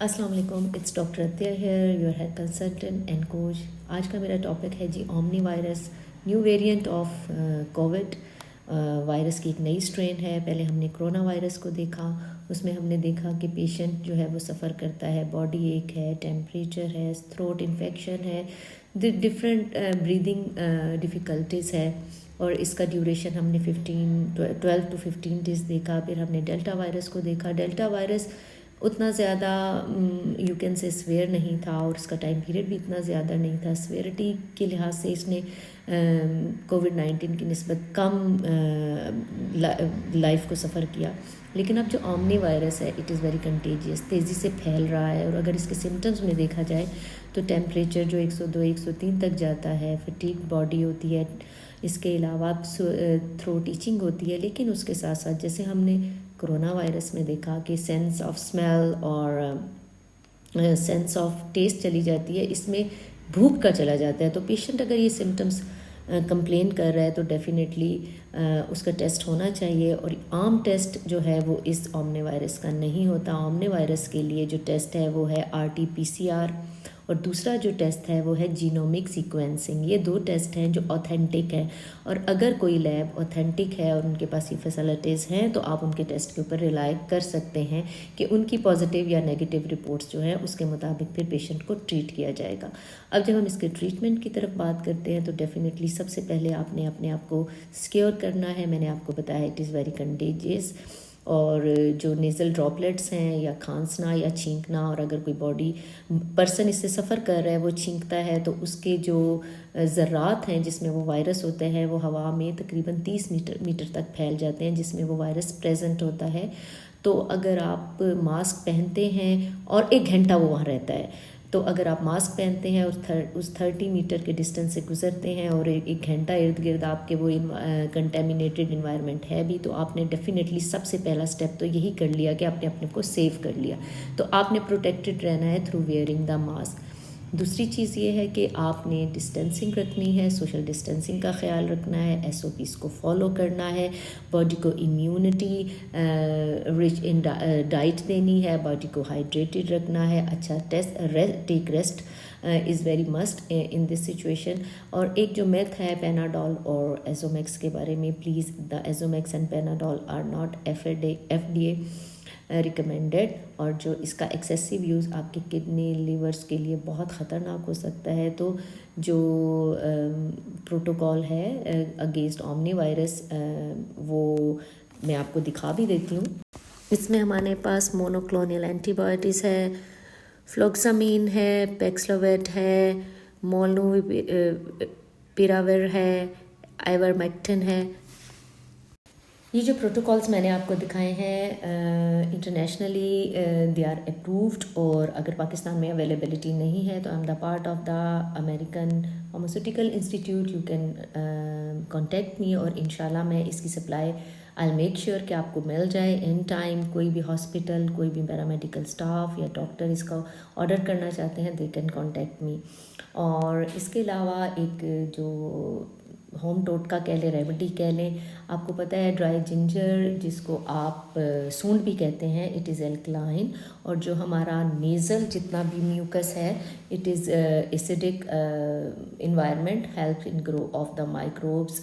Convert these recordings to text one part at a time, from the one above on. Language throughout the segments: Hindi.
अस्सलाम वालेकुम, it's doctor Atiya here, your health consultant and coach. आज का मेरा टॉपिक है जी omni virus, new variant of COVID. Virus की एक नई स्ट्रेन है। पहले हमने कोरोना वायरस को देखा, उसमें हमने देखा कि पेशेंट जो है वो सफ़र करता है, बॉडी एक है, टेम्परेचर है, थ्रोट इन्फेक्शन है, डिफरेंट ब्रीदिंग डिफ़िकल्टीज़ है, और इसका ड्यूरेशन हमने 12 to 15 डेज़ देखा। फिर हमने डेल्टा वायरस को देखा। डेल्टा वायरस उतना ज़्यादा यू कैन से स्वेयर नहीं था, और इसका टाइम पीरियड भी इतना ज़्यादा नहीं था। स्वेरिटी के लिहाज से इसने कोविड-19 की निस्बत कम लाइफ को सफ़र किया। लेकिन अब जो ओमनी वायरस है, इट इज़ वेरी कंटेजियस, तेज़ी से फैल रहा है। और अगर इसके सिम्टम्स में देखा जाए तो टेम्परेचर जो 102 103 तक जाता है, फटीग बॉडी होती है, इसके अलावा थ्रोट ईचिंग होती है। लेकिन उसके साथ साथ जैसे हमने कोरोना वायरस में देखा कि सेंस ऑफ स्मेल और सेंस ऑफ टेस्ट चली जाती है, इसमें भूख का चला जाता है। तो पेशेंट अगर ये सिम्टम्स कंप्लेन कर रहा है तो डेफिनेटली उसका टेस्ट होना चाहिए। और आम टेस्ट जो है वो इस ओमनी वायरस का नहीं होता। ओमनी वायरस के लिए जो टेस्ट है वो है RT-PCR, और दूसरा जो टेस्ट है वो है जीनोमिक सीक्वेंसिंग। ये दो टेस्ट हैं जो ऑथेंटिक है, और अगर कोई लैब ऑथेंटिक है और उनके पास ये फैसिलिटीज़ हैं तो आप उनके टेस्ट के ऊपर रिलाई कर सकते हैं कि उनकी पॉजिटिव या नेगेटिव रिपोर्ट्स जो हैं उसके मुताबिक फिर पेशेंट को ट्रीट किया जाएगा। अब जब हम इसके ट्रीटमेंट की तरफ बात करते हैं तो डेफिनेटली सबसे पहले आपने अपने आप को सिक्योर करना है। मैंने आपको बताया इट इज़ वेरी कंटेजियस, और जो नेज़ल ड्रॉपलेट्स हैं या खांसना या छींकना, और अगर कोई बॉडी पर्सन इससे सफ़र कर रहा है वो छींकता है तो उसके जो ज़र्रात हैं जिसमें वो वायरस होते हैं वो हवा में तकरीबन 30 मीटर तक फैल जाते हैं, जिसमें वो वायरस प्रेजेंट होता है। तो अगर आप मास्क पहनते हैं और 1 घंटा वो वहाँ रहता है, तो अगर आप मास्क पहनते हैं और उस 30 मीटर के डिस्टेंस से गुजरते हैं और एक घंटा इर्द गिर्द आपके वो कंटेमिनेटेड इन्वायरमेंट है भी, तो आपने डेफिनेटली सबसे पहला स्टेप तो यही कर लिया कि आपने अपने को सेव कर लिया। तो आपने प्रोटेक्टेड रहना है थ्रू वेयरिंग द मास्क। दूसरी चीज़ ये है कि आपने डिस्टेंसिंग रखनी है, सोशल डिस्टेंसिंग का ख्याल रखना है, SOPs को फॉलो करना है, बॉडी को इम्यूनिटी रिच इन डाइट देनी है, बॉडी को हाइड्रेटेड रखना है, अच्छा take rest is very must in this situation. और एक जो मिथ है पेनाडोल और एजोमैक्स के बारे में, please the Azomax and Panadol are not FDA recommended, और जो इसका एक्सेसिव यूज़ आपके किडनी लिवर्स के लिए बहुत ख़तरनाक हो सकता है। तो जो प्रोटोकॉल है अगेंस्ट ओमनी वायरस वो मैं आपको दिखा भी देती हूँ। इसमें हमारे पास मोनोक्लोनल एंटीबायोटिक्स है, फ्लोक्सामीन है, पैक्सलोवेट है, मोलनुपिराविर है, आइवरमेक्टिन है। ये जो प्रोटोकॉल्स मैंने आपको दिखाए हैं इंटरनेशनली दे आर अप्रूव्ड, और अगर पाकिस्तान में अवेलेबिलिटी नहीं है तो I am the part of the American pharmaceutical institute, you can contact me, और इंशाल्लाह मैं इसकी सप्लाई आई मेक श्योर कि आपको मिल जाए इन टाइम। कोई भी हॉस्पिटल, कोई भी पैरामेडिकल स्टाफ या डॉक्टर इसका ऑर्डर करना चाहते हैं, दे कैन कॉन्टेक्ट मी। और इसके अलावा एक जो होम टोटका कह लें, रेमेडी कह लें, आपको पता है ड्राई जिंजर जिसको आप सूंड भी कहते हैं, इट इज़ एल्कलाइन, और जो हमारा नेज़ल जितना भी म्यूकस है, it is acidic environment, help in grow of the microbes,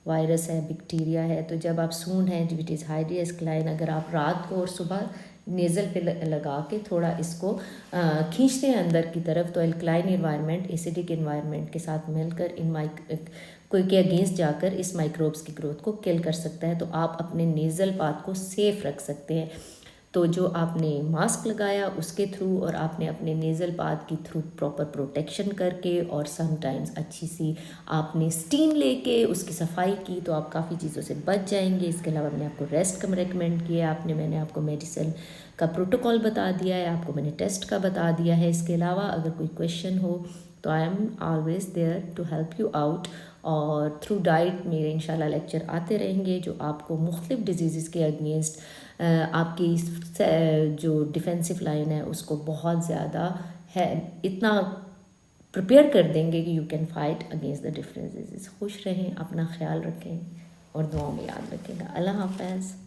virus है, बैक्टीरिया है। तो जब आप सूंड हैं विच इज़ हाईली एल्कलाइन, अगर आप रात को और सुबह नेज़ल पे लगा के थोड़ा इसको खींचते हैं अंदर की तरफ, तो एल्कलाइन इन्वायरमेंट एसिडिक इन्वायरमेंट के साथ मिलकर कोई के अगेंस्ट जाकर इस माइक्रोब्स की ग्रोथ को किल कर सकता है। तो आप अपने नेज़ल पाथ को सेफ रख सकते हैं। तो जो आपने मास्क लगाया उसके थ्रू, और आपने अपने नेज़ल पाथ की थ्रू प्रॉपर प्रोटेक्शन करके, और समटाइम्स अच्छी सी आपने स्टीम लेके उसकी सफाई की, तो आप काफ़ी चीज़ों से बच जाएंगे। इसके अलावा मैंने आपको रेस्ट का रेकमेंड किया, मैंने आपको मेडिसिन का प्रोटोकॉल बता दिया है, आपको मैंने टेस्ट का बता दिया है। इसके अलावा अगर कोई क्वेश्चन हो तो I am always there to help you out. और थ्रू डाइट मेरे इंशाल्लाह लेक्चर आते रहेंगे जो आपको मुख्तलिफ डिजीज़ के अगेंस्ट आपकी जो डिफेंसिव लाइन है उसको बहुत ज़्यादा है इतना प्रिपेयर कर देंगे कि you can fight against the different disease. खुश रहें, अपना ख्याल रखें और दुआ में याद रखेगा। अल्लाह हाफ़िज़।